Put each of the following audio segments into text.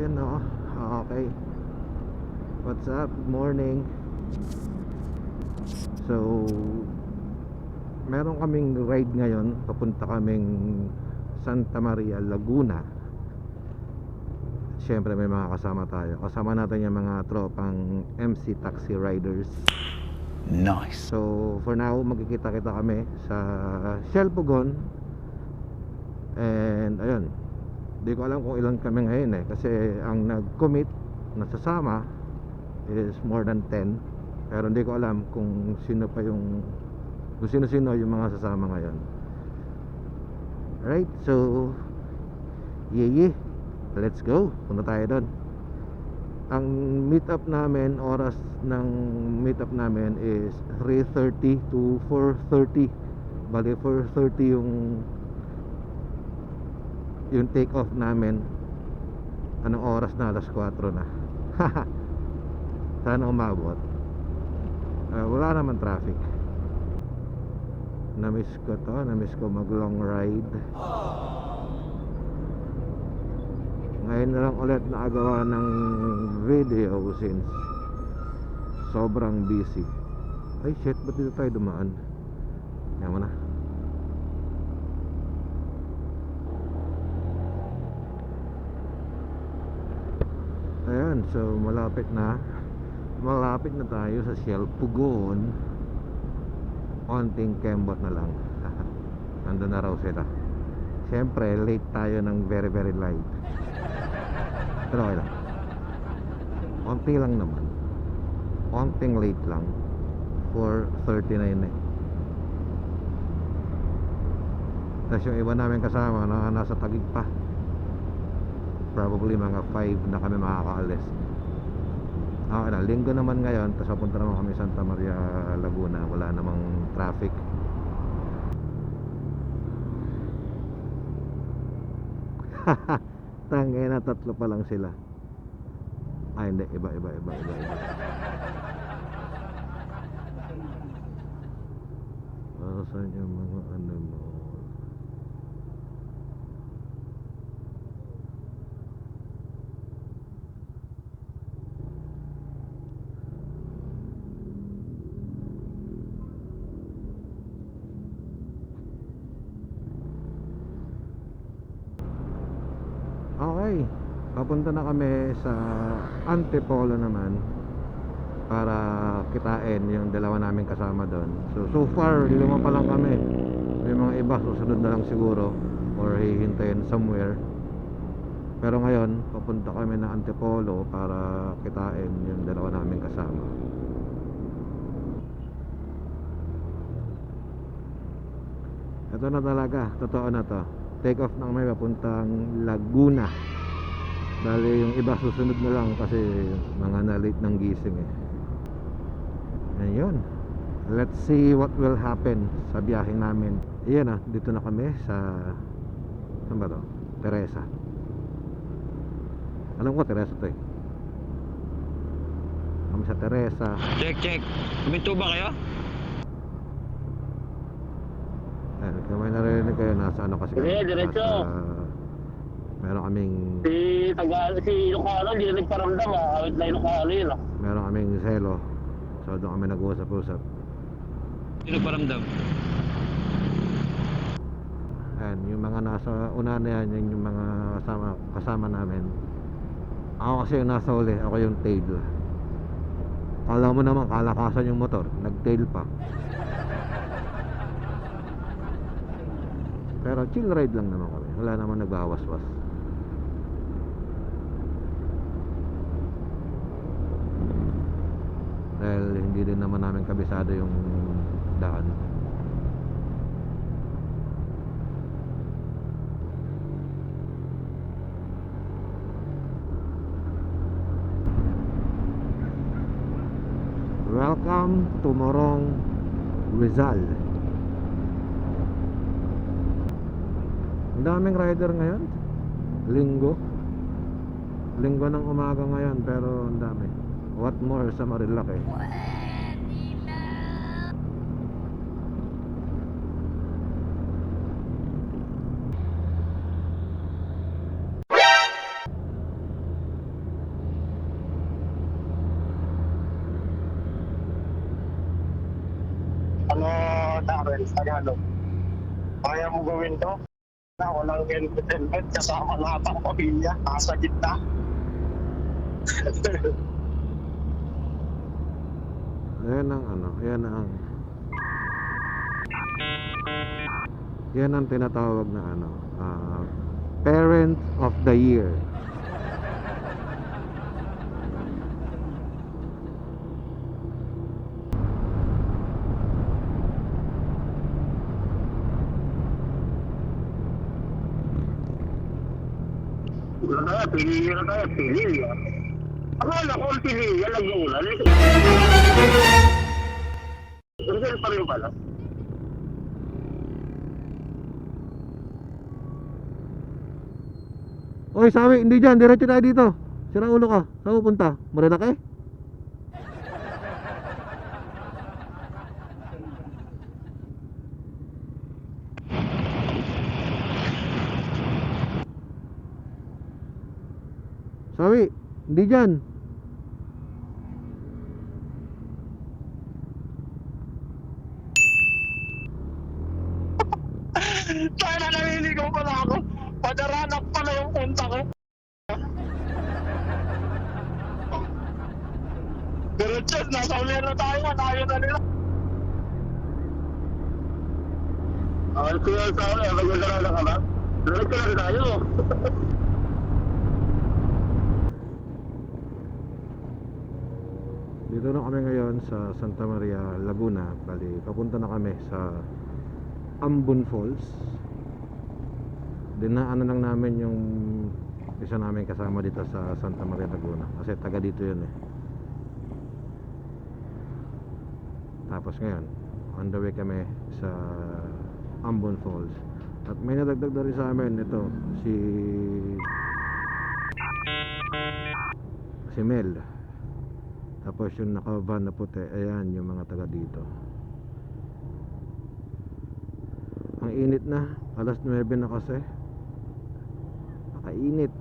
Ayun no. Okay. What's up? Good morning. So, meron kaming ride ngayon. Papunta kaming Santa Maria, Laguna. Siyempre may mga kasama tayo. Kasama natin yung mga tropang MC Taxi Riders. Nice. So, for now, magkikita-kita kami sa Shell Pugon. And, ayun. Hindi ko alam kung ilan kami ngayon kasi ang nag-commit na sasama is more than 10. Pero hindi ko alam kung sino pa yung kung sino-sino yung mga sasama ngayon. Alright, so let's go. Punta tayo doon. Ang meet up namin, oras ng meet up namin is 3:30 to 4:30. Bali 4:30 yung take off namin. Anong oras na? Alas 4 na. Sana umabot. Wala naman traffic. Namiss ko mag long ride. Ngayon na lang ulit nakagawa ng video since sobrang busy. Ay shit, ba't dito tayo dumaan? Yan mo na. Ayan, so malapit na tayo sa Shell Pugon. Konting kembot na lang. Nandun na raw sila. Siyempre late tayo ng very very light. Pero okay lang. Konti lang naman. Konting late lang. 4:39 Tapos yung iba namin kasama na nasa Taguig pa. Probably mga 5 na kami makakaalis. Okay na, linggo naman ngayon. Tapos papunta naman kami Santa Maria, Laguna. Wala namang traffic. Tangina na, tatlo pa lang sila. Ay hindi, iba. Saan yung mga ano mo? Okay, papunta na kami sa Antipolo naman para kitain yung dalawa namin kasama doon. So far, 5 pa lang kami. May mga iba susunod na lang siguro or hihintayin somewhere. Pero ngayon, papunta kami na Antipolo para kitain yung dalawa namin kasama. Ito na talaga, totoo na to. Take off na kami papuntang Laguna. Bali yung iba susunod na lang kasi mga na-late ng gising Ayun. Let's see what will happen sa biyaheng namin. Ayan dito na kami sa saan ba to? Teresa. Alam ko Teresa to Kami sa Teresa. Check. Kuminto ba kayo? Kung may narinig kayo, nasa ano kasi Diretso. meron kaming Si Ilocano, hindi na nagparamdam Awit na Ilocano yun meron kaming selo. So doon kami nag-uusap-usap. Sino paramdam? Ayan, yung mga nasa una na yan, yung mga kasama namin. Ako kasi yung nasa uli, ako yung tail. Kala mo naman kalakasan yung motor, nag-tail pa. Pero chill ride lang naman kami. Wala naman nagbawas-was. Dahil hindi din naman namin kabisado yung daan. Welcome to Morong, Rizal. Ang daming rider ngayon. Linggo ng umaga ngayon, pero ang dami. What more sa Marilaki? Darren, sa ano, kaya mo gawin to? Na walang helmet kasama lahat ang pamilya, nasa gitna. Yan ang ano, yan ang tinatawag na ano, Parent of the Year. Pili na tayo, pili. Akala ko ang pili, yan nag-uulan. Rizal pa rin pala. Oy, sabi, hindi dyan, diretso tayo dito. Sira ulo ka, saan pupunta? Marilaki? Sabi, hindi dyan. Tayo na naniligaw pala ako. Padaranak pala yung punta ko. Diretso, nasa ulihan na tayo. Tayo na nila. Kuya sa ulihan, magdadaranak ka ba? Diretso lang tayo. Dito na kami ngayon sa Santa Maria, Laguna. Bali, papunta na kami sa Ambon Falls. Dinaanan lang namin yung isa namin kasama dito sa Santa Maria, Laguna. Kasi taga dito yun eh. Tapos ngayon, on the way kami sa Ambon Falls. At may nadagdag na rin sa amin ito, si Mel. Tapos yung naka-van na puti, ayan yung mga taga dito. Ang init na, alas 9 na kasi. Nakainit.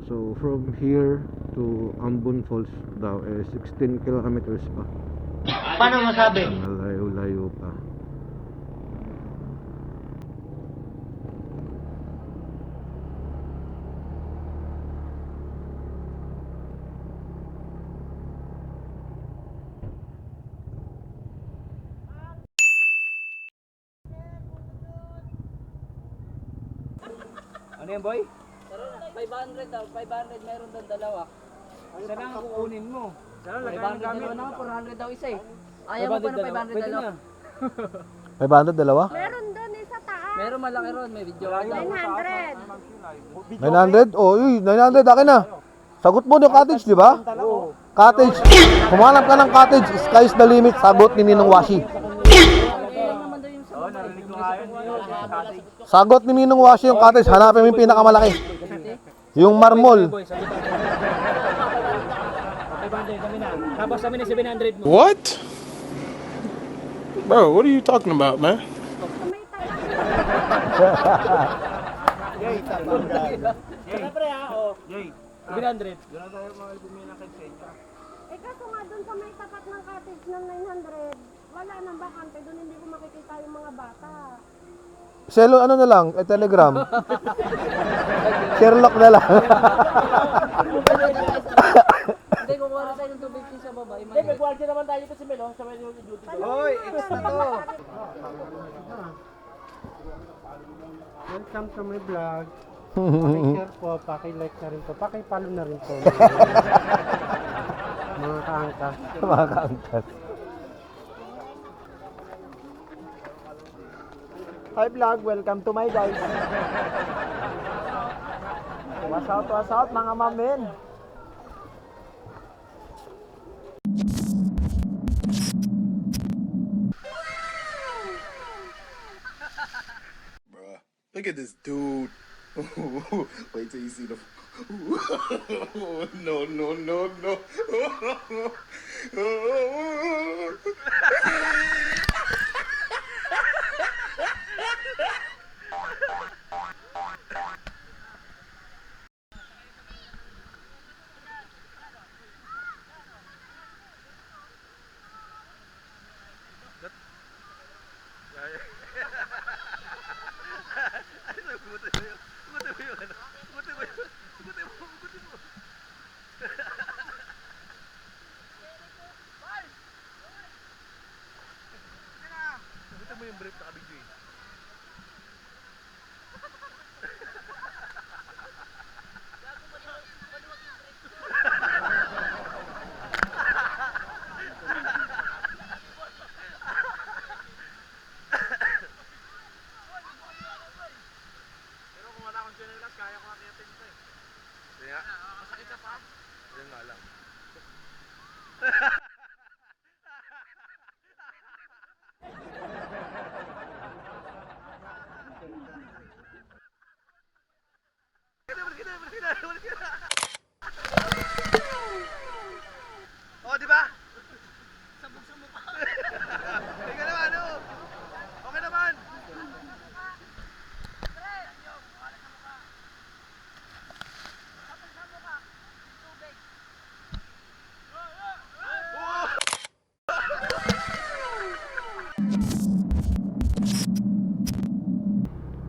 So from here to Ambon Falls daw 16 kilometers pa. Paano masabi? Malayo-layo pa. Ano yan, boy? 500 daw, 500 meron doon dalawa. Saan ang kukunin mo? Saan ang 500 dalawa na, 400 daw isa eh. Ayaw mo pa ng 500 Pwede dalawa. na. 500 dalawa? Meron doon sa taas. Meron malaki ron, may video daw. 900. 900? Oh, uy, 900 akin na. Sagot mo yung cottage, di ba? Cottage. Kumanap ka ng cottage, sky's the limit. Sagot ni Ninong Washi. Lang naman daw yung sa Oo, narinig ko nga yun. Sagot ni Ninong Washi yung cottage. Hanapin mo yung pinakamalaki. Yung marmol. Boy, sabi tayo. 500 kami na. Tapos kami na 700 mo. What? Bro, what are you talking about, man? Jay, pre ha, oh. Jay, 700. Doon tayo mga bumila kay Senya. Eh kaso nga doon sa may tapat ng cottage ng 900, wala nang bakante. Doon hindi ko makikita yung mga bata. Selo, ano na lang, telegram. Sherlock na lang. Hindi, kukuha na tayo ng 250 sa baba. Hindi, nag-warranty naman tayo kasi Melo. Sa may duty ko. Hoy, extra to. Welcome to my vlog. Paki-share po, paki-like na rin po, paki-follow na rin po. Mga kaangkas. Mga kaangkas. Hi vlog, welcome to my guys. Was out mga mamen. Bruh, look at this dude. Wait till you see the. No, no, no, no. Oh, di ba? Sabog sa mukha. Tingnan naman, oh. Okay naman.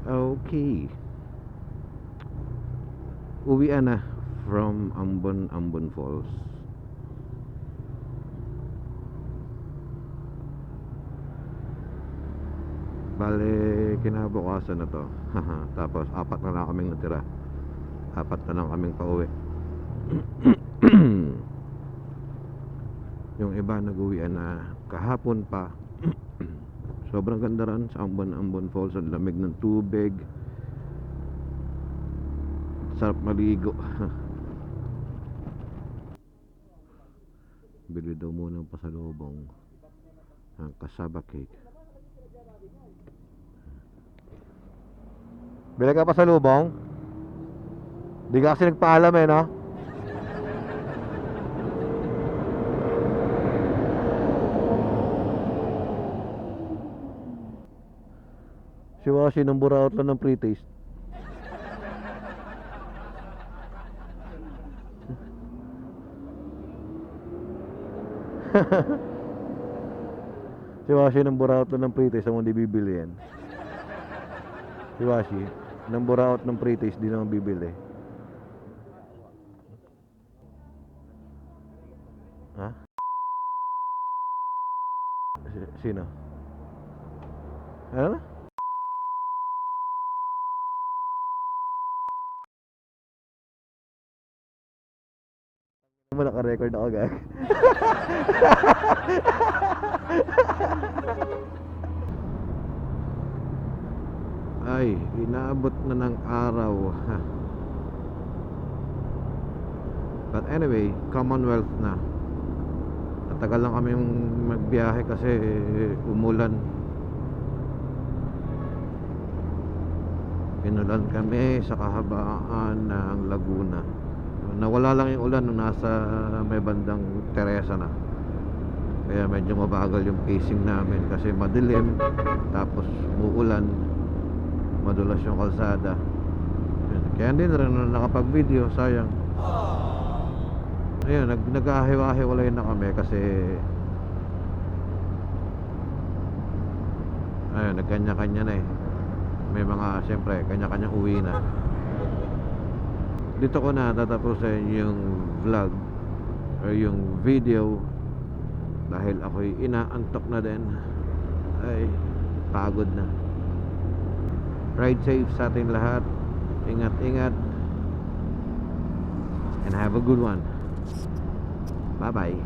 Okay. Uwian na from Ambon Falls. Bale, kinabukasan na to. Tapos, 4 na lang kaming natira. 4 na lang kaming pauwi. Yung iba nag-uwian na kahapon pa. Sobrang ganda rin sa Ambon Falls. Ang lamig ng tubig. Sarap maligo. Bili daw muna ng pasalubong ang kasaba cake. Bili ka pasalubong? Di ka kasi nagpaalam eh, no? Si Washi nang buraot lang ng pre-taste. Si Washi nang buraot lang ng pre-taste, ang hindi bibili yan. Si Washi nang buraot ng pre-taste, di naman bibili. Ha? Sino? Ano? Mo naka-record ako, gag. Ay, inaabot na ng araw. But anyway, Commonwealth na. Natagal lang kami magbiyahe kasi umulan. Pinulan kami sa kahabaan ng Laguna. Nawala lang yung ulan nung nasa may bandang Teresa na. Kaya medyo mabagal yung pacing namin kasi madilim, tapos umuulan, madulas yung kalsada. Kaya hindi na rin nakapag-video, sayang. Ayun, nag-ahiwa-hiwalay na kami kasi ayun, nagkanya-kanya na eh. May mga, siyempre, kanya-kanyang uwi na. Dito ko na tatapusin yung vlog or yung video dahil ako'y inaantok na din. Ay, pagod na. Ride safe sa ating lahat. Ingat-ingat and have a good one. Bye bye.